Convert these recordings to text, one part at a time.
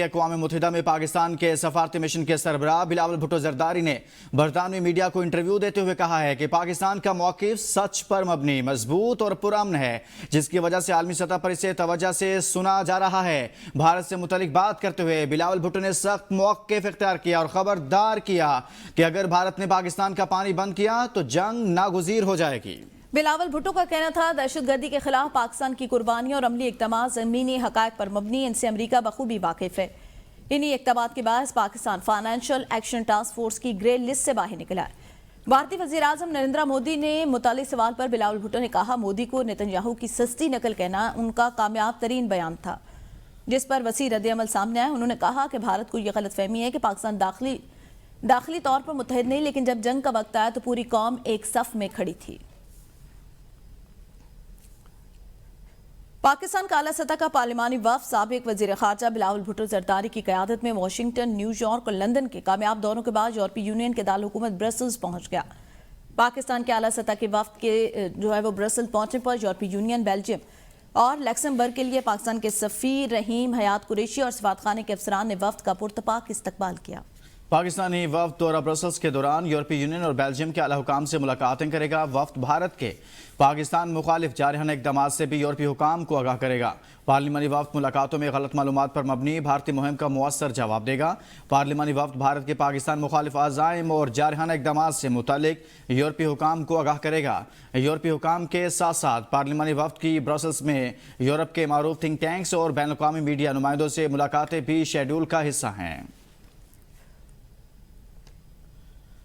اقوام متحدہ میں پاکستان کے سفارتی مشن کے سربراہ بلاول بھٹو زرداری نے برطانوی میڈیا کو انٹرویو دیتے ہوئے کہا ہے کہ پاکستان کا موقف سچ پر مبنی، مضبوط اور پرامن ہے، جس کی وجہ سے عالمی سطح پر اسے توجہ سے سنا جا رہا ہے۔ بھارت سے متعلق بات کرتے ہوئے بلاول بھٹو نے سخت موقف اختیار کیا اور خبردار کیا کہ اگر بھارت نے پاکستان کا پانی بند کیا تو جنگ ناگزیر ہو جائے گی۔ بلاول بھٹو کا کہنا تھا دہشت گردی کے خلاف پاکستان کی قربانیاں اور عملی اقدامات زمینی حقائق پر مبنی، ان سے امریکہ بخوبی واقف ہے۔ انہی اقدامات کے باعث Pakistan financial action task force کی گرے لسٹ سے باہر نکلا ہے۔ بھارتی وزیر اعظم نریندر مودی نے متعلق سوال پر بلاول بھٹو نے کہا مودی کو نتنیاہو کی سستی نقل کہنا ان کا کامیاب ترین بیان تھا، جس پر وسیع رد عمل سامنے آیا۔ انہوں نے کہا کہ بھارت کو یہ غلط فہمی ہے کہ پاکستان داخلی طور پر متحد نہیں، لیکن جب جنگ کا وقت آیا تو پوری قوم ایک صف میں کھڑی تھی۔ پاکستان کا اعلیٰ سطح کا پارلیمانی وفد سابق وزیر خارجہ بلاول بھٹو زرداری کی قیادت میں واشنگٹن، نیو یارک اور لندن کے کامیاب دوروں کے بعد یورپی یونین کے دارالحکومت برسلز پہنچ گیا۔ پاکستان کے اعلیٰ سطح کے وفد کے وہ برسلز پہنچنے پر یورپی یونین، بیلجیم اور لیکسمبرگ کے لیے پاکستان کے سفیر رحیم حیات قریشی اور سفارتخانے کے افسران نے وفد کا پرتپاک استقبال کیا۔ پاکستانی وفد دورہ برسلز کے دوران یورپی یونین اور بیلجیم کے اعلیٰ حکام سے ملاقاتیں کرے گا۔ وفد بھارت کے پاکستان مخالف جارحانہ اقدامات سے بھی یورپی حکام کو آگاہ کرے گا۔ پارلیمانی وفد ملاقاتوں میں غلط معلومات پر مبنی بھارتی مہم کا مؤثر جواب دے گا۔ پارلیمانی وفد بھارت کے پاکستان مخالف عزائم اور جارحانہ اقدامات سے متعلق یورپی حکام کو آگاہ کرے گا۔ یورپی حکام کے ساتھ ساتھ پارلیمانی وفد کی برسلز میں یورپ کے معروف تھنک ٹینکس اور بین الاقوامی میڈیا نمائندوں سے ملاقاتیں بھی شیڈول کا حصہ ہیں۔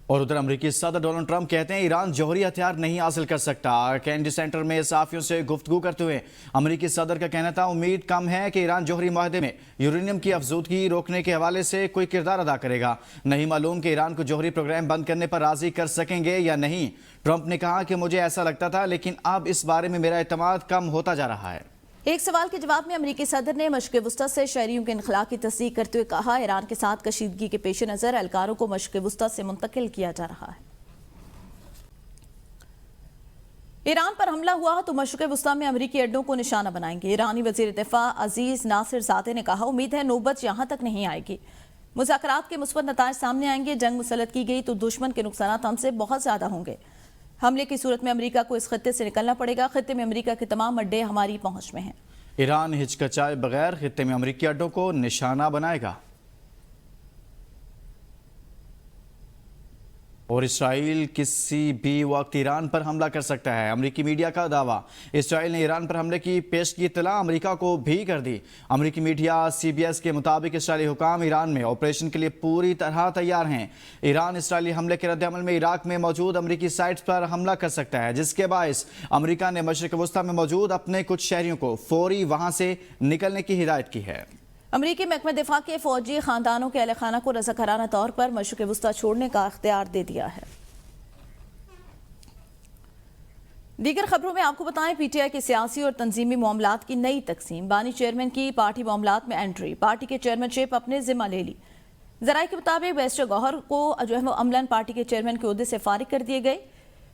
اور ادھر امریکی صدر ڈونلڈ ٹرمپ کہتے ہیں ایران جوہری ہتھیار نہیں حاصل کر سکتا۔ کینیڈی سینٹر میں صحافیوں سے گفتگو کرتے ہوئے امریکی صدر کا کہنا تھا امید کم ہے کہ ایران جوہری معاہدے میں یورینیم کی افزودگی روکنے کے حوالے سے کوئی کردار ادا کرے گا۔ نہیں معلوم کہ ایران کو جوہری پروگرام بند کرنے پر راضی کر سکیں گے یا نہیں۔ ٹرمپ نے کہا کہ مجھے ایسا لگتا تھا لیکن اب اس بارے میں میرا اعتماد کم ہوتا جا رہا ہے۔ ایک سوال کے جواب میں امریکی صدر نے مشرق وسطی سے شہریوں کے انخلاء کی تصدیق کرتے ہوئے کہا ایران کے ساتھ کشیدگی کے پیش نظر اہلکاروں کو مشرق وسطی سے منتقل کیا جا رہا ہے۔ ایران پر حملہ ہوا تو مشرق وسطی میں امریکی اڈوں کو نشانہ بنائیں گے۔ ایرانی وزیر دفاع عزیز ناصر زادہ نے کہا امید ہے نوبت یہاں تک نہیں آئے گی، مذاکرات کے مثبت نتائج سامنے آئیں گے، جنگ مسلط کی گئی تو دشمن کے نقصانات ہم سے بہت زیادہ ہوں گے۔ حملے کی صورت میں امریکہ کو اس خطے سے نکلنا پڑے گا، خطے میں امریکہ کے تمام اڈے ہماری پہنچ میں ہیں۔ ایران ہچکچائے بغیر خطے میں امریکی اڈوں کو نشانہ بنائے گا۔ اور اسرائیل کسی بھی وقت ایران پر حملہ کر سکتا ہے، امریکی میڈیا کا دعویٰ۔ اسرائیل نے ایران پر حملے کی پیشگی اطلاع امریکہ کو بھی کر دی۔ امریکی میڈیا سی بی ایس کے مطابق اسرائیلی حکام ایران میں آپریشن کے لیے پوری طرح تیار ہیں۔ ایران اسرائیلی حملے کے رد عمل میں عراق میں موجود امریکی سائٹس پر حملہ کر سکتا ہے، جس کے باعث امریکہ نے مشرق وسطی میں موجود اپنے کچھ شہریوں کو فوری وہاں سے نکلنے کی ہدایت کی ہے۔ امریکی محکمہ دفاع کے فوجی خاندانوں کے اہل خانہ کو رضاکارانہ طور پر مشرق وسطی چھوڑنے کا اختیار دے دیا ہے۔ دیگر خبروں میں آپ کو بتائیں پی ٹی آئی کے سیاسی اور تنظیمی معاملات کی نئی تقسیم، بانی چیئرمین کی پارٹی معاملات میں انٹری، پارٹی کے چیئرمین شپ اپنے ذمہ لے لی۔ ذرائع کے مطابق بیرسٹر گوہر کو عملاً پارٹی کے چیئرمین کے عہدے سے فارغ کر دیے گئے۔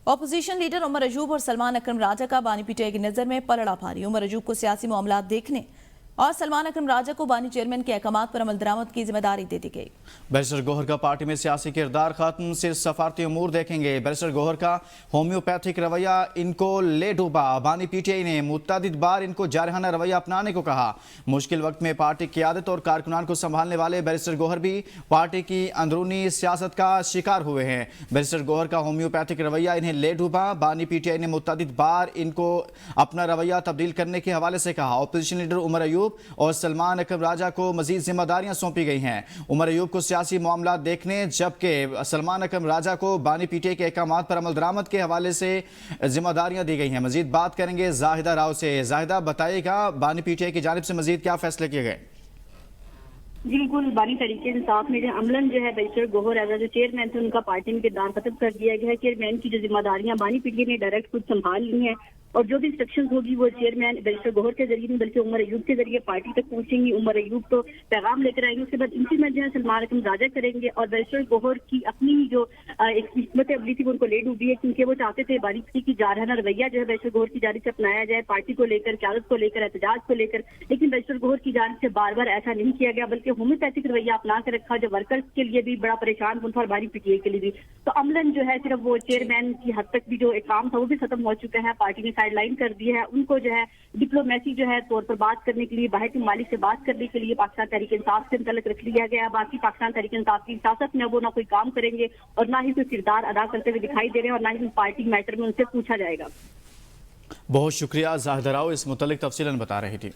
اپوزیشن لیڈر عمر ایوب اور سلمان اکرم راجہ کا بانی پی ٹی آئی کی نظر میں پلڑا بھاری، عمر ایوب کو سیاسی معاملات دیکھنے اور سلمان اکرم راجہ کو بانی چیئرمین کے احکامات پر عمل درآمد کی ذمہ داری دے دی گئی۔ بیرسٹر گوہر کا پارٹی میں سیاسی کردار ختم، صرف سفارتی امور دیکھیں گے۔ بیرسٹر گوہر کا ہومیوپیتھک رویہ ان کو لے ڈوبا، بانی پی ٹی آئی نے متعدد بار ان کو جارحانہ رویہ اپنانے کو کہا۔ مشکل وقت میں پارٹی قیادت اور کارکنان کو سنبھالنے والے بیرسٹر گوہر بھی پارٹی کی اندرونی سیاست کا شکار ہوئے ہیں۔ بیرسٹر گوہر کا ہومیوپیتھک رویہ انہیں لے ڈوبا، بانی پی ٹی آئی نے متعدد بار ان کو اپنا رویہ تبدیل کرنے کے حوالے سے کہا۔ اپوزیشن لیڈر عمر ایوب اور سلمان اکرم راجہ کو مزید ذمہ داریاں سونپی گئی ہیں۔ عمر ایوب کو سیاسی معاملات دیکھنے جبکہ سلمان اکرم راجہ کو بانی پی ٹی آئی کے احکامات پر عمل درآمد کے حوالے سے ذمہ داریاں دی گئی ہیں۔ مزید بات کریں گے زاہدہ راؤ سے۔ زاہدہ بتائیے گا بانی پی ٹی آئی کی جانب سے مزید کیا فیصلے کیے گئے؟ جی بالکل، بانی تحریک انصاف میں عملاً بیرسٹر گوہر ایز جو چیئرمین تھے ان کا پارٹی میں کردار ختم کر دیا گیا ہے۔ چیئرمین کی جو ذمہ داریاں بانی پی ٹی آئی نے ڈائریکٹ خود سنبھال لی ہیں اور جو بھی انسٹرکشن ہوگی وہ چیئرمین بیرسٹر گوہر کے ذریعے نہیں بلکہ عمر ایوب کے ذریعے پارٹی تک پہنچیں گی. عمر ایوب تو پیغام لے کر آئیں گے, اس کے بعد امپلیمنٹ جو ہے سلمان اکرم راجہ کریں گے. اور بیرسٹر گوہر کی اپنی جو ایک حکمت عملی تھی وہ ان کو لے ڈوبی ہے, کیونکہ وہ چاہتے تھے بانی پٹی کی جارحانہ رویہ جو ہے بیرسٹر گوہر کی جانب سے اپنایا جائے پارٹی کو لے کر, قیادت کو لے کر, احتجاج کو لے کر, لیکن بیرسٹر گوہر کی جانب سے بار بار ایسا نہیں کیا گیا بلکہ ہومیوپیتھک رویہ اپنا کر رکھا جو ورکرز کے لیے بھی بڑا پریشان کن تھا اور بانی پٹی کے لیے بھی. تو عملاً جو ہے صرف وہ چیئرمین کی حد تک بھی جو ایک کام تھا وہ بھی ختم ہو چکا ہے, پارٹی نے سائڈ لائن کر دی ہے. ان کو جو ہے ڈپلومیسی جو ہے طور پر بات کرنے کے لیے, باہر کے ممالک سے بات کرنے کے لیے پاکستان تحریک انصاف سے متعلق رکھ لیا گیا. باقی پاکستان تحریک انصاف کی سیاست میں وہ نہ کوئی کام کریں گے اور نہ ہی کوئی کردار ادا کرتے ہوئے دکھائی دے رہے ہیں, اور نہ ہی پارٹی میٹر میں ان سے پوچھا جائے گا. بہت شکریہ زاہدہ راؤ, اس متعلق تفصیلاً بتا رہی تھی.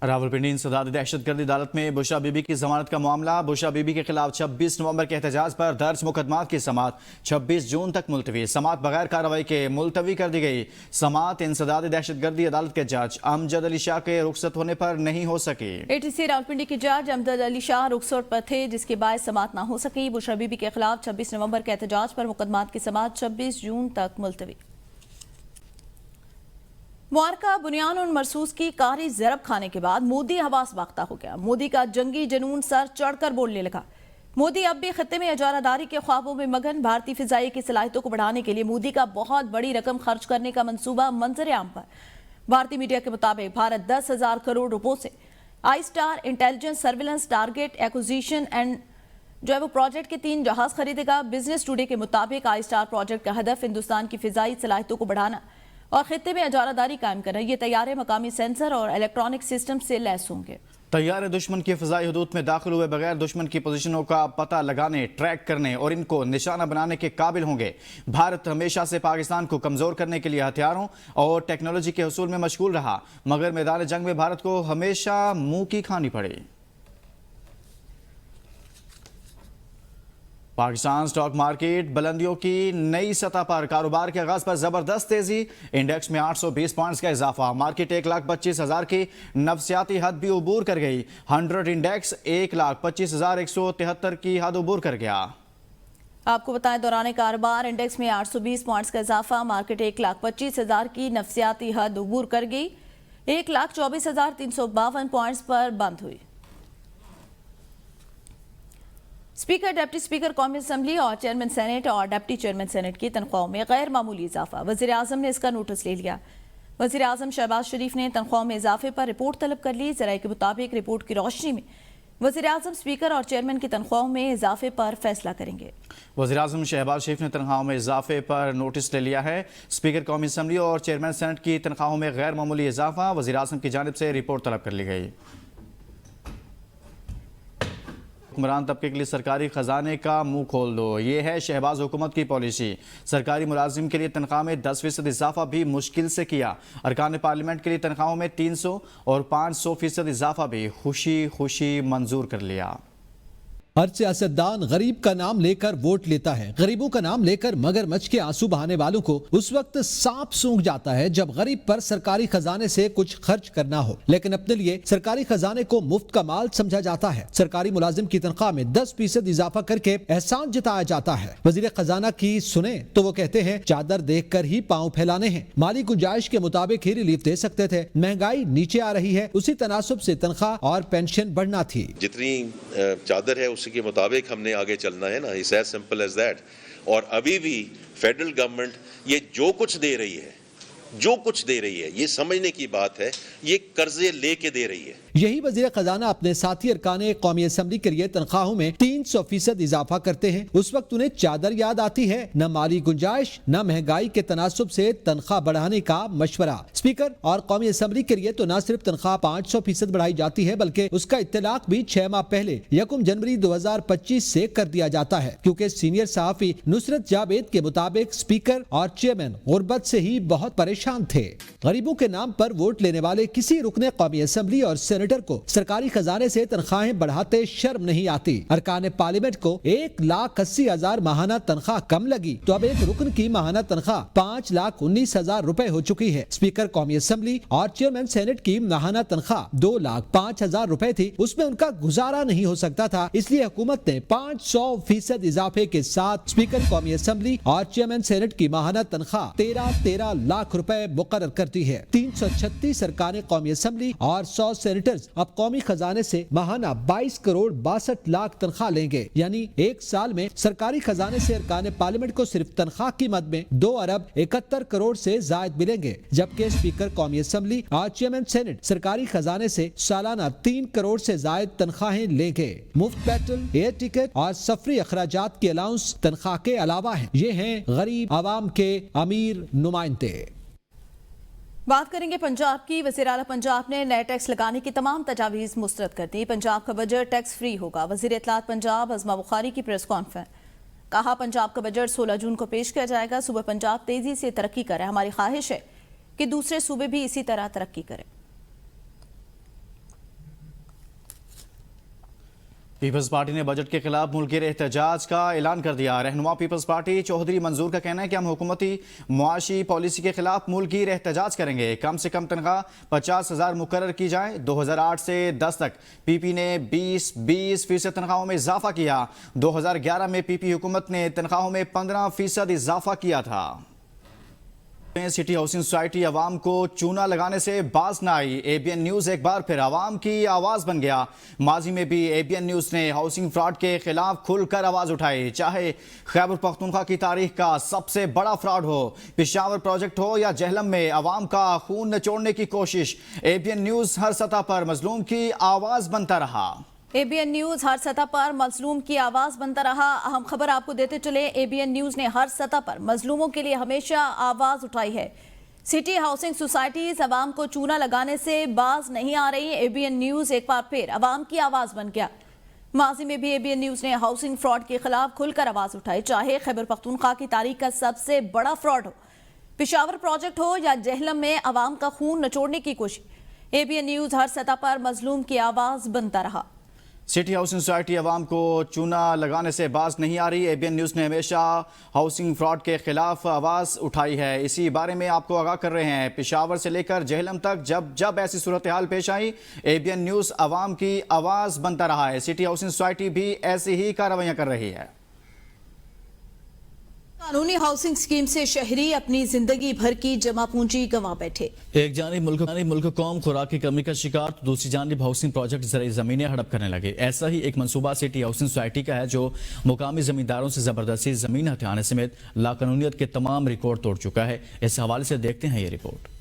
راولپنڈی انسداد دہشت گردی عدالت میں بشرا بی بی کی ضمانت کا معاملہ. بشرا بی بی کے خلاف 26 نومبر کے احتجاج پر درج مقدمات کی سماعت 26 جون تک ملتوی. سماعت بغیر کارروائی کے ملتوی کر دی گئی. سماعت انسداد دہشت گردی عدالت کے جج امجد علی شاہ کے رخصت ہونے پر نہیں ہو سکی. ATC راولپنڈی کے جج امجد علی شاہ رخصت پر تھے جس کے باعث سماعت نہ ہو سکی. بشرا بی بی کے خلاف 26 نومبر کے احتجاج پر مقدمات کی سماعت 26 جون تک ملتوی. معرکہ بنیان اور مرسوس کی کاری ضرب کھانے کے بعد مودی حواس باختہ ہو گیا. مودی کا جنگی جنون سر چڑھ کر بولنے لگا. مودی اب بھی خطے میں اجارہ داری کے خوابوں میں مگن. بھارتی فضائی کی صلاحیتوں کو بڑھانے کے لیے مودی کا بہت بڑی رقم خرچ کرنے کا منصوبہ منظر عام پر. بھارتی میڈیا کے مطابق بھارت 10,000 کروڑ روپوں سے I star intelligence surveillance target acquisition and جو ہے وہ پروجیکٹ کے 3 جہاز خریدے گا. بزنس ٹوڈے کے مطابق آئی اسٹار پروجیکٹ کا ہدف ہندوستان کی فضائی صلاحیتوں کو بڑھانا اور خطے میں اجارہ داری قائم کرنا. یہ طیارے مقامی سینسر اور الیکٹرانک سسٹم سے لیس ہوں گے. طیارے دشمن کی فضائی حدود میں داخل ہوئے بغیر دشمن کی پوزیشنوں کا پتہ لگانے, ٹریک کرنے اور ان کو نشانہ بنانے کے قابل ہوں گے. بھارت ہمیشہ سے پاکستان کو کمزور کرنے کے لیے ہتھیاروں اور ٹیکنالوجی کے حصول میں مشغول رہا, مگر میدان جنگ میں بھارت کو ہمیشہ منہ کی کھانی پڑی. پاکستان سٹاک مارکیٹ بلندیوں کی نئی سطح پر. کاروبار کے آغاز پر زبردست تیزی. انڈیکس میں 820 پوائنٹس کا اضافہ. مارکیٹ 1,25,000 کی نفسیاتی حد بھی عبور کر گئی. 100 انڈیکس 1,25,173 کی حد عبور کر گیا. آپ کو بتائیں دوران کاروبار انڈیکس میں 820 پوائنٹس کا اضافہ. مارکیٹ 1,25,000 کی نفسیاتی حد عبور کر گئی. 1,24,352 پوائنٹس پر بند ہوئی. اسپیکر, ڈپٹی اسپیکر قومی اسمبلی اور چیئرمین سینٹ اور ڈپٹی چیئرمین سینٹ کی تنخواہوں میں غیر معمولی اضافہ. وزیر اعظم نے اس کا نوٹس لے لیا. وزیر اعظم شہباز شریف نے تنخواہوں میں اضافے پر رپورٹ طلب کر لی. ذرائع کے مطابق رپورٹ کی روشنی میں وزیر اعظم اسپیکر اور چیئرمین کی تنخواہوں میں اضافے پر فیصلہ کریں گے. وزیر اعظم شہباز شریف نے تنخواہوں میں اضافے پر نوٹس لے لیا ہے. اسپیکر قومی اسمبلی اور چیئرمین سینٹ کی تنخواہوں میں غیر معمولی اضافہ. وزیر اعظم کی جانب سے رپورٹ طلب کر لی گئی. حکمران طبقے کے لیے سرکاری خزانے کا منہ کھول دو, یہ ہے شہباز حکومت کی پالیسی. سرکاری ملازم کے لیے تنخواہ میں 10% اضافہ بھی مشکل سے کیا. ارکان پارلیمنٹ کے لیے تنخواہوں میں 300 اور 500% اضافہ بھی خوشی خوشی منظور کر لیا. ہر سیاستدان غریب کا نام لے کر ووٹ لیتا ہے. غریبوں کا نام لے کر مگر مچھ کے آنسو بہانے والوں کو اس وقت سانپ سونگھ جاتا ہے جب غریب پر سرکاری خزانے سے کچھ خرچ کرنا ہو, لیکن اپنے لیے سرکاری خزانے کو مفت کا مال سمجھا جاتا ہے. سرکاری ملازم کی تنخواہ میں 10% اضافہ کر کے احسان جتایا جاتا ہے. وزیر خزانہ کی سنیں تو وہ کہتے ہیں چادر دیکھ کر ہی پاؤں پھیلانے ہیں. مالی گنجائش کے مطابق ہی ریلیف دے سکتے تھے. مہنگائی نیچے آ رہی ہے, اسی تناسب سے تنخواہ اور پینشن بڑھنا تھی. جتنی چادر ہے اسی کے مطابق ہم نے آگے چلنا ہے نا. It's as simple as that. اور ابھی بھی فیڈرل گورنمنٹ یہ جو کچھ دے رہی ہے یہ سمجھنے کی بات ہے, یہ قرضے لے کے دے رہی ہے. یہی وزیر خزانہ اپنے ساتھی ارکان قومی اسمبلی کے لیے تنخواہوں میں 300% اضافہ کرتے ہیں. اس وقت انہیں چادر یاد آتی ہے. نہ مالی گنجائش نہ مہنگائی کے تناسب سے تنخواہ بڑھانے کا مشورہ. اسپیکر اور قومی اسمبلی کے لیے تو نہ صرف تنخواہ 500% بڑھائی جاتی ہے بلکہ اس کا اطلاق بھی 6 ماہ پہلے 1 جنوری 2025 سے کر دیا جاتا ہے, کیونکہ سینئر صحافی نصرت جاوید کے مطابق اسپیکر اور چیئرمین غربت سے ہی بہت پریشان परेशान थे। गरीबों के नाम पर वोट लेने वाले किसी रुकने कौमी असेंबली और सेनेटर को सरकारी खजाने से तनख्वाहें बढ़ाते शर्म नहीं आती। अरकान पार्लियामेंट को 1,80,000 माहाना तनख्वाह कम लगी तो अब एक रुकन की माहाना तनख्वाह 5,19,000 रुपए हो चुकी है। स्पीकर कौमी असेंबली और चेयरमैन सेनेट की माहाना तनख्वाह 2,05,000 रुपए थी, उसमें उनका गुजारा नहीं हो सकता था, इसलिए हुकूमत ने 500% इजाफे के साथ स्पीकर कौमी असेंबली और चेयरमैन सेनेट की माहाना तनख्वाह 13 लाख रुपए मुकर्रर कर दी है। 336 सरकारें कौमी असेंबली और 100 सेनेटर्स अब कौमी खजाने से माहाना 22 करोड़ 62 लाख तनख्वाह लेंगे, यानी एक साल में सरकारी खजाने से अरकान पार्लियामेंट को सिर्फ तनख्वाह की मद में 2 अरब 71 करोड़ से जायद मिलेंगे, जबकि स्पीकर कौमी असेंबली और चेयरमैन सेनेट सरकारी खजाने से सालाना 3 करोड़ से जायद तनख्वाहें लेंगे। मुफ्त पेट्रोल, एयर टिकट और सफरी अखराजात की अलाउंस तनख्वाह के अलावा है। ये हैं गरीब आवाम के अमीर नुमाइंदे। बात करेंगे पंजाब की। वज़ीर आला पंजाब ने नए टैक्स लगाने की तमाम तजावीज़ मुस्तरद कर दी। पंजाब का बजट टैक्स फ्री होगा। वज़ीर इत्तलात पंजाब अज़मा बुखारी की प्रेस कॉन्फ्रेंस, कहा पंजाब का बजट 16 जून को पेश किया जाएगा। सूबा पंजाब तेजी से तरक्की करे, हमारी ख्वाहिश है कि दूसरे सूबे भी इसी तरह तरक्की करें। पीपल्स पार्टी ने बजट के खिलाफ मुल्की एहतजाज का ऐलान कर दिया। रहनुमा पीपल्स पार्टी चौधरी मंजूर का कहना है कि हम हुकूमती मुआशी पॉलिसी के खिलाफ मुल्की एहतजाज करेंगे। कम से कम तनख्वाह 50,000 मुकर्रर की जाए। 2008 से 10 तक पीपी ने 20% तनख्वाहों में इजाफा किया। 2011 में पीपी हुकूमत ने तनख्वाहों में 15% इजाफा किया था। सिटी हाउसिंग सोसाइटी अवाम को चूना लगाने से बाज न आई। एबीएन न्यूज एक बार फिर अवाम की आवाज बन गया। माजी में भी एबीएन न्यूज ने हाउसिंग फ्रॉड के खिलाफ खुलकर आवाज उठाई, चाहे खैबर पख्तूनख्वा की तारीख का सबसे बड़ा फ्रॉड हो, पेशावर प्रोजेक्ट हो या जहलम में अवाम का खून निचोड़ने की कोशिश। एबीएन न्यूज हर सतह पर मजलूम की आवाज बनता रहा। एबीएन न्यूज हर सतह पर मजलूम की आवाज बनता रहा। अहम खबर आपको देते चले, एबीएन न्यूज ने हर सतह पर मजलूमों के लिए हमेशा आवाज उठाई है। सिटी हाउसिंग सोसाइटीज अवाम को चूना लगाने से बाज नहीं आ रही। एबीएन न्यूज एक बार फिर अवाम की आवाज बन गया। माजी में भी एबीएन न्यूज ने हाउसिंग फ्रॉड के खिलाफ खुलकर आवाज उठाई, चाहे खैबर पख्तूनख्वा की तारीख का सबसे बड़ा फ्रॉड हो, पेशावर प्रोजेक्ट हो या जहलम में अवाम का खून निचोड़ने की कोशिश। एबीएन न्यूज हर सतह पर मजलूम की आवाज बनता रहा। सिटी हाउसिंग सोसाइटी अवाम को चूना लगाने से बाज नहीं आ रही। एबीएन न्यूज़ ने हमेशा हाउसिंग फ्रॉड के खिलाफ आवाज़ उठाई है। इसी बारे में आपको आगाह कर रहे हैं। पेशावर से लेकर जहलम तक जब जब ऐसी सूरत हाल पेश आई, एबीएन न्यूज़ अवाम की आवाज़ बनता रहा है। सिटी हाउसिंग सोसाइटी भी ऐसी ही कार्रवाइयाँ कर रही है। कानूनी हाउसिंग स्कीम से शहरी अपनी जिंदगी भर की जमा पूंजी गंवा बैठे। एक जानिब मुल्क कौम खुराक की कमी का शिकार, तो दूसरी जानिब हाउसिंग प्रोजेक्ट ज़राई ज़मीनें हड़प करने लगे। ऐसा ही एक मंसूबा सिटी हाउसिंग सोसाइटी का है, जो मुकामी ज़मींदारों से ज़बरदस्ती ज़मीन हथियाने समेत लाकानूनियत के तमाम रिकॉर्ड तोड़ चुका है। इस हवाले से देखते हैं ये रिपोर्ट।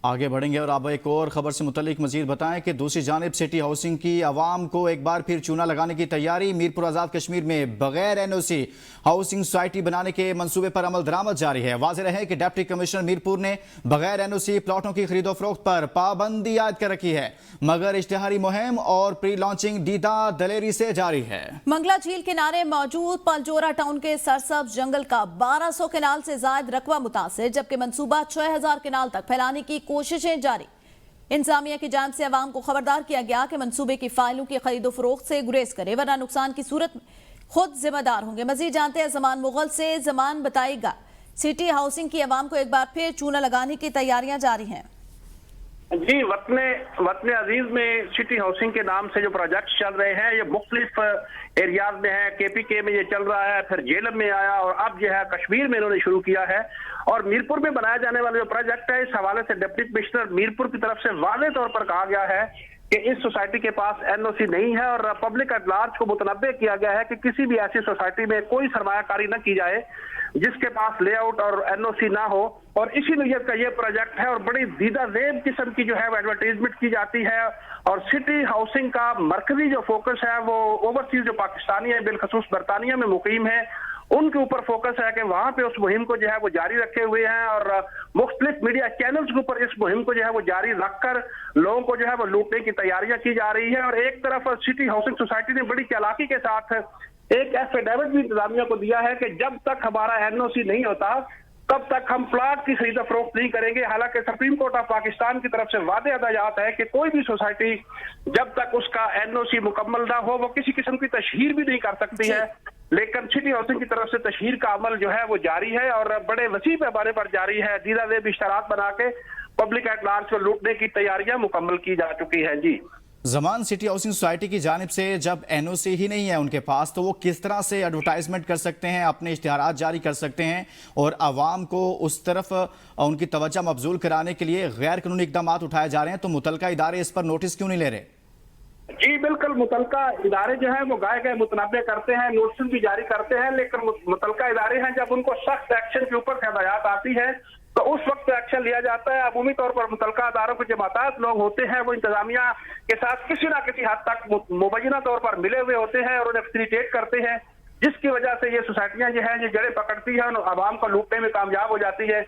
आगे बढ़ेंगे और अब एक और खबर से मुतल्लिक मजीद बताएं कि दूसरी जानिब सिटी हाउसिंग की आवाम को एक बार फिर चूना लगाने की तैयारी। मीरपुर आज़ाद कश्मीर में बगैर एनओसी हाउसिंग सोसाइटी बनाने के मंसूबे पर अमल दरामद जारी है। वाज़ेह रहे कि डिप्टी कमिश्नर मीरपुर ने बगैर एनओसी प्लॉटों की खरीदो फरोख्त पर पाबंदी आयद कर रखी है, मगर इश्तिहारी मुहिम और प्री लॉन्चिंग दीदा दलेरी से जारी है। मंगला झील किनारे मौजूद पलजोरा टाउन के सरसब्ज जंगल का 1200 केनाल से जायद रकबा मुतासिर, जबकि मंसूबा 6000 केनाल तक फैलाने की कोशिशें जारी। इंतजामिया की जानिब से अवाम को खबरदार किया गया कि मंसूबे की फाइलों की खरीदो फरोख्त से गुरेज करे, वरना नुकसान की सूरत में खुद जिम्मेदार होंगे। मजीद जानते हैं जमान मुगल से। जमान बताएगा, सिटी हाउसिंग की अवाम को एक बार फिर चूना लगाने की तैयारियां जारी हैं। जी, वतन अजीज में सिटी हाउसिंग के नाम से जो प्रोजेक्ट चल रहे हैं, ये मुख्तलिफ एरियाज में है। केपीके में ये चल रहा है, फिर जेलम में आया और अब जो है कश्मीर में इन्होंने शुरू किया है। और मीरपुर में बनाया जाने वाला जो प्रोजेक्ट है, इस हवाले से डिप्टी कमिश्नर मीरपुर की तरफ से वाज़ेह तौर पर कहा गया है कि इस सोसाइटी के पास एनओसी नहीं है और पब्लिक एट लार्ज को मुतनब्बे किया गया है कि किसी भी ऐसी सोसाइटी में कोई सरमायाकारी न की जाए जिसके पास लेआउट और एनओसी ना हो। और इसी नीयत का ये प्रोजेक्ट है और बड़ी दीदा ज़ेब किस्म की जो है एडवर्टाइजमेंट की जाती है। और सिटी हाउसिंग का मरकजी जो फोकस है वो ओवरसीज जो पाकिस्तानी है, बिलखसूस बरतानिया में मुकीम है, उनके ऊपर फोकस है कि वहां पे उस मुहिम को जो है वो जारी रखे हुए हैं और मुख्तलिफ मीडिया चैनल्स के ऊपर इस मुहिम को जो है वो जारी रखकर लोगों को जो है वो लूटने की तैयारियां की जा रही है। और एक तरफ सिटी हाउसिंग सोसाइटी ने बड़ी चालाकी के साथ एक एफिडेविट भी इंतजामिया को दिया है कि जब तक हमारा एनओसी नहीं होता तब तक हम प्लाट की खरीदा फरोख्त नहीं करेंगे। हालांकि सुप्रीम कोर्ट ऑफ पाकिस्तान की तरफ से वादे अदायात है कि कोई भी सोसाइटी जब तक उसका एनओसी मुकम्मल ना हो वो किसी किस्म की तशहीर भी नहीं कर सकती है। लेकिन सिटी हाउसिंग की तरफ से तशहीर का अमल जो है वो जारी है और बड़े वसी पैमाने पर जारी है। दीदा देब इश्तरात बना के पब्लिक एट लार्ज को लूटने की तैयारियां मुकम्मल की जा चुकी हैं। जी जमान, सिटी हाउसिंग सोसाइटी की जानिब से जब एनओसी ही नहीं है उनके पास तो वो किस तरह से एडवर्टाइजमेंट कर सकते हैं, अपने इश्तिहारात जारी कर सकते हैं और आवाम को उस तरफ उनकी तवज्जो मबजूल कराने के लिए गैर कानूनी इकदाम उठाए जा रहे हैं? तो मुतलका इदारे इस पर नोटिस क्यों नहीं ले रहे? जी बिल्कुल, मुतलका इदारे जो है वो गए मुतनबे करते हैं, नोटिस भी जारी करते हैं, लेकिन मुतलका इदारे हैं जब उनको सख्त एक्शन के ऊपर हिदायत आती है तो उस वक्त एक्शन लिया जाता है। अमूमी तौर पर मुतलका अदारों के जो माताहत लोग होते हैं वो इंतजामिया के साथ किसी न किसी हद तक मुबैना तौर पर मिले हुए होते हैं और उन्हें फैसिलिटेट करते हैं, जिसकी वजह से ये सोसाइटियां जो है ये जड़ें पकड़ती है और आवाम को लूटने में कामयाब हो जाती है।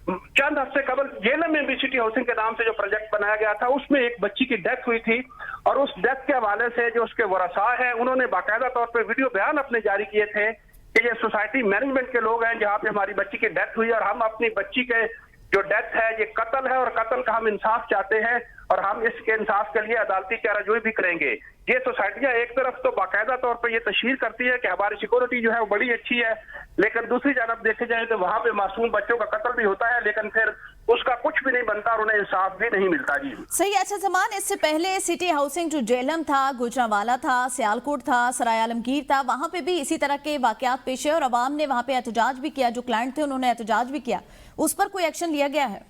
चंद हफ्ते कबल जेलम में भी सिटी हाउसिंग के नाम से जो प्रोजेक्ट बनाया गया था उसमें एक बच्ची की डेथ हुई थी और उस डेथ के हवाले से जो उसके वरसा है उन्होंने बाकायदा तौर पर वीडियो बयान अपने जारी किए थे कि ये सोसाइटी मैनेजमेंट के लोग हैं जहां पे हमारी बच्ची की डेथ हुई और हम अपनी बच्ची के जो डेथ है ये कत्ल है और कत्ल का हम इंसाफ चाहते हैं और हम इसके इंसाफ के लिए अदालती चाराजोई भी करेंगे। ये सोसाइटियां एक तरफ तो बाकायदा तौर पर ये तशहीर करती है कि हमारी सिक्योरिटी जो है वो बड़ी अच्छी है, लेकिन दूसरी जानब देखे जाए तो वहां पे मासूम बच्चों का कत्ल भी होता है लेकिन फिर उसका कुछ भी नहीं बनता और उन्हें इंसाफ भी नहीं मिलता। जी सही। अच्छा जमान, इससे पहले सिटी हाउसिंग जो जेलम था, गुजरांवाला था, सियालकोट था, सराय आलमगीर था, वहां पे भी इसी तरह के वाकयात पेश है और अवाम ने वहां पे एहतजाज भी किया, जो क्लाइंट थे उन्होंने एहतजाज भी किया, उस पर कोई एक्शन लिया गया है?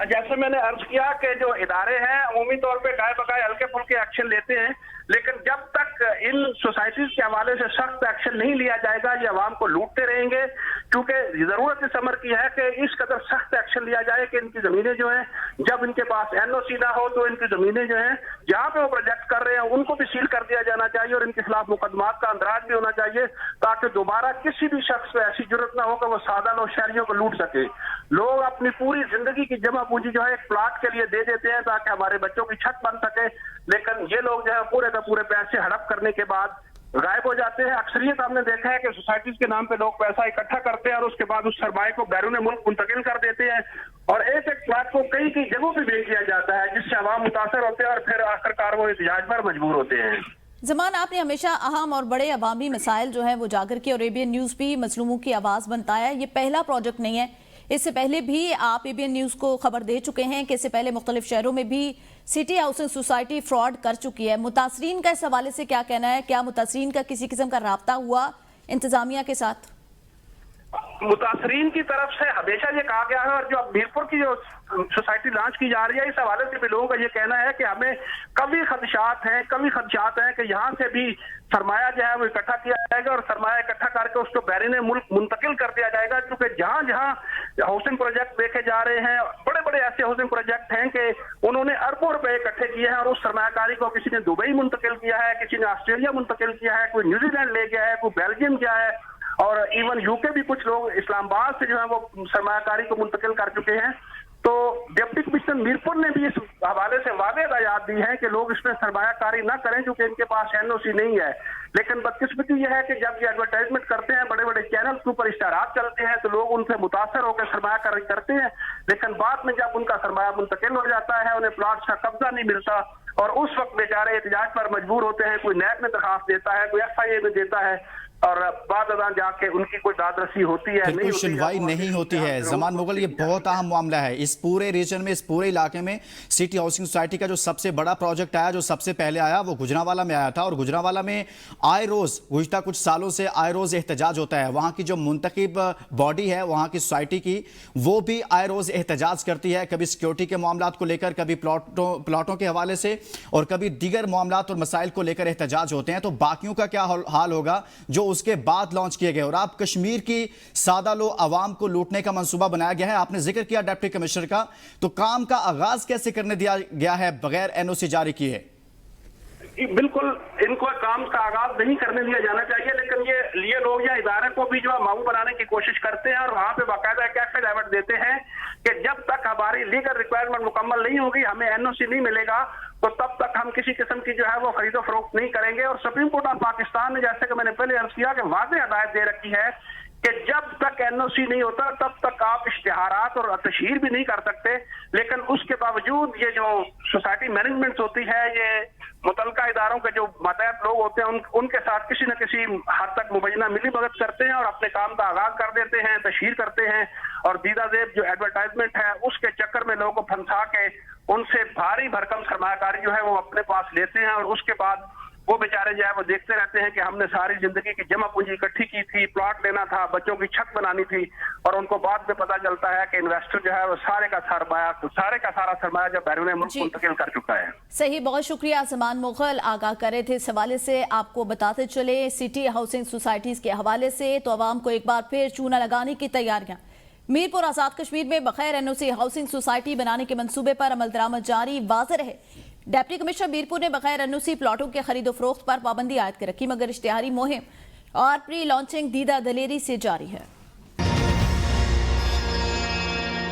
जैसे मैंने अर्ज किया कि जो इदारे हैं अमूमी तौर पे गाय बगाए हल्के फुल्के एक्शन लेते हैं, लेकिन जब तक इन सोसाइटीज के हवाले से सख्त एक्शन नहीं लिया जाएगा ये अवाम को लूटते रहेंगे। क्योंकि जरूरत इस अमर की है कि इस कदर सख्त एक्शन लिया जाए कि इनकी जमीनें जो हैं जब इनके पास एनओसी ना हो तो इनकी जमीनें जो हैं जहां पे वो प्रोजेक्ट कर रहे हैं उनको भी सील कर दिया जाना चाहिए और इनके खिलाफ मुकदमात का अंदराज भी होना चाहिए ताकि दोबारा किसी भी शख्स को ऐसी जरूरत ना हो कि वो सादा लोग शहरियों को लूट सके। लोग अपनी पूरी जिंदगी की जमा पूंजी जो है एक प्लाट के लिए दे देते हैं ताकि हमारे बच्चों की छत बन सके, लेकिन ये लोग जो है पूरे के पूरे पैसे हड़प करने के बाद गायब हो जाते हैं। अक्सरियत हमने देखा है कि सोसाइटीज के नाम पे लोग पैसा इकट्ठा करते हैं और उसके बाद उस सरमाए को बैरून मुल्क मुंतकिल कर देते हैं और एक एक प्लाट को कई कई जगहों पे बेच दिया जाता है जिससे अवाम मुतासर होते हैं और फिर आखिरकार वो एहतजाज पर मजबूर होते हैं। जमान, आपने हमेशा अहम और बड़े अवामी मसाइल जो है वो जागर के और एबीएन न्यूज भी मजलूमों की आवाज बनता है। ये पहला प्रोजेक्ट नहीं है, इससे पहले भी आप एबीएन न्यूज को खबर दे चुके हैं कि इससे पहले मुख्तलिफ शहरों में भी सिटी हाउसिंग सोसाइटी फ्रॉड कर चुकी है। मुतासरीन का इस हवाले से क्या कहना है? क्या मुतासरीन का किसी किस्म का राब्ता हुआ इंतजामिया के साथ? मुतासरीन की तरफ से हमेशा ये कहा गया है और जो अब मीरपुर की जो सोसाइटी लॉन्च की जा रही है इस हवाले से भी लोगों का ये कहना है कि हमें कभी खदशात हैं कि यहाँ से भी सरमाया जो है वो इकट्ठा किया जाएगा और सरमाया इकट्ठा करके उसको बैरून मुल्क मुंतकिल कर दिया जाएगा। क्योंकि जहाँ जहाँ हाउसिंग प्रोजेक्ट देखे जा रहे हैं बड़े बड़े ऐसे हाउसिंग प्रोजेक्ट हैं कि उन्होंने अरबों रुपए इकट्ठे किए हैं और उस सरमायाकारी को किसी ने दुबई मुंतकिल किया है, किसी ने ऑस्ट्रेलिया मुंतकिल किया है, कोई न्यूजीलैंड ले गया है, कोई बेल्जियम गया है और इवन यूके भी कुछ लोग इस्लामाबाद से जो है वो सरमायाकारी को मुंतकिल कर चुके हैं। तो डिप्टी कमिश्नर मीरपुर ने भी इस हवाले से वादे हदायत दी है कि लोग इसमें सरमायाकारी न करें क्योंकि इनके पास एनओसी नहीं है। लेकिन बदकिस्मती यह है कि जब ये एडवर्टाइजमेंट करते हैं बड़े बड़े चैनल के ऊपर इश्तहारात चलते हैं तो लोग उनसे मुतासर होकर सरमायाकारी करते हैं, लेकिन बाद में जब उनका सरमाया मुंतकिल हो जाता है उन्हें प्लाट्स का कब्जा नहीं मिलता और उस वक्त बेचारे एहतजाज पर मजबूर होते हैं। कोई नैब में दरखास्त देता है, कोई एफआईए में देता है और बाद अदान जाके उनकी कोई दादरसी होती है बिल्कुल सुनवाई नहीं होती है। जमान मुगल, ये बहुत अहम मामला है इस पूरे रीजन में, इस पूरे इलाके में। सिटी हाउसिंग सोसाइटी का जो सबसे बड़ा प्रोजेक्ट आया, जो सबसे पहले आया, वो गुजरांवाला में आया था और गुजरांवाला में आए रोज गुज़श्ता कुछ सालों से आए रोज एहतजाज होता है। वहाँ की जो मुंतखब बॉडी है वहाँ की सोसाइटी की, वो भी आए रोज एहतजाज करती है, कभी सिक्योरिटी के मामलात को लेकर, कभी प्लाटों के हवाले से और कभी दीगर मामलात और मसाइल को लेकर एहतजाज होते हैं। तो बाकियों का क्या हाल होगा जो उसके बाद लॉन्च किए गए? और आप कश्मीर की सादा लो आवाम को लूटने का मंसूबा बनाया गया है, आपने जिक्र किया डिप्टी कमिश्नर का, तो काम का आगाज कैसे करने दिया गया है बगैर एनओसी जारी किए? बिल्कुल इनको काम का आगाज नहीं करने दिया जाना चाहिए, लेकिन ये लोग या इदारे को भी जो है मामू बनाने की कोशिश करते हैं और वहां पे बाकायदा एक एफिडेविट देते हैं कि जब तक हमारी लीगल रिक्वायरमेंट मुकम्मल नहीं होगी, हमें एनओसी नहीं मिलेगा, तो तब तक हम किसी किस्म की जो है वो खरीदो फरोख्त नहीं करेंगे। और सुप्रीम कोर्ट ऑफ पाकिस्तान ने, जैसे कि मैंने पहले अर्ज किया, कि वाज़ेह हदायत दे रखी है कि जब तक एनओसी नहीं होता तब तक आप इश्तिहारात और तशहीर भी नहीं कर सकते। लेकिन उसके बावजूद ये जो सोसाइटी मैनेजमेंट होती है, ये मुतलका इदारों के जो मातहत लोग होते हैं उनके साथ किसी न किसी हद तक मुबैना मिली भगत करते हैं और अपने काम का आगाज कर देते हैं, तशहीर करते हैं, और दीदा जेब जो एडवर्टाइजमेंट है उसके चक्कर में लोगों को फंसा के उनसे भारी भरकम सरमायाकारी जो है वो अपने पास लेते हैं। और उसके बाद वो बेचारे जो है वो देखते रहते हैं कि हमने सारी जिंदगी की जमा पूंजी इकट्ठी की थी, प्लॉट लेना था, बच्चों की छत बनानी थी, और उनको बाद में पता चलता है कि इन्वेस्टर जो है वो सारे का सारा सरमाया जो बैरून मुल्क मुंतकिल कर चुका है। सही, बहुत शुक्रिया। ज़मान मुग़ल आगाह कर रहे थे इस हवाले से। आपको बताते चले सिटी हाउसिंग सोसाइटीज़ के हवाले से तो आवाम को एक बार फिर चूना लगाने की तैयारियां। मीरपुर आज़ाद कश्मीर में बगैर एनओसी हाउसिंग सोसाइटी बनाने के मंसूबे पर अमल दरामद जारी। वाज़ेह रहे, डिप्टी कमिश्नर मीरपुर ने बगैर एनओसी प्लॉटों के खरीदो फरोख्त पर पाबंदी आयद कर रखी, मगर इश्तिहारी मुहिम और प्री लॉन्चिंग दीदा दलेरी से जारी है।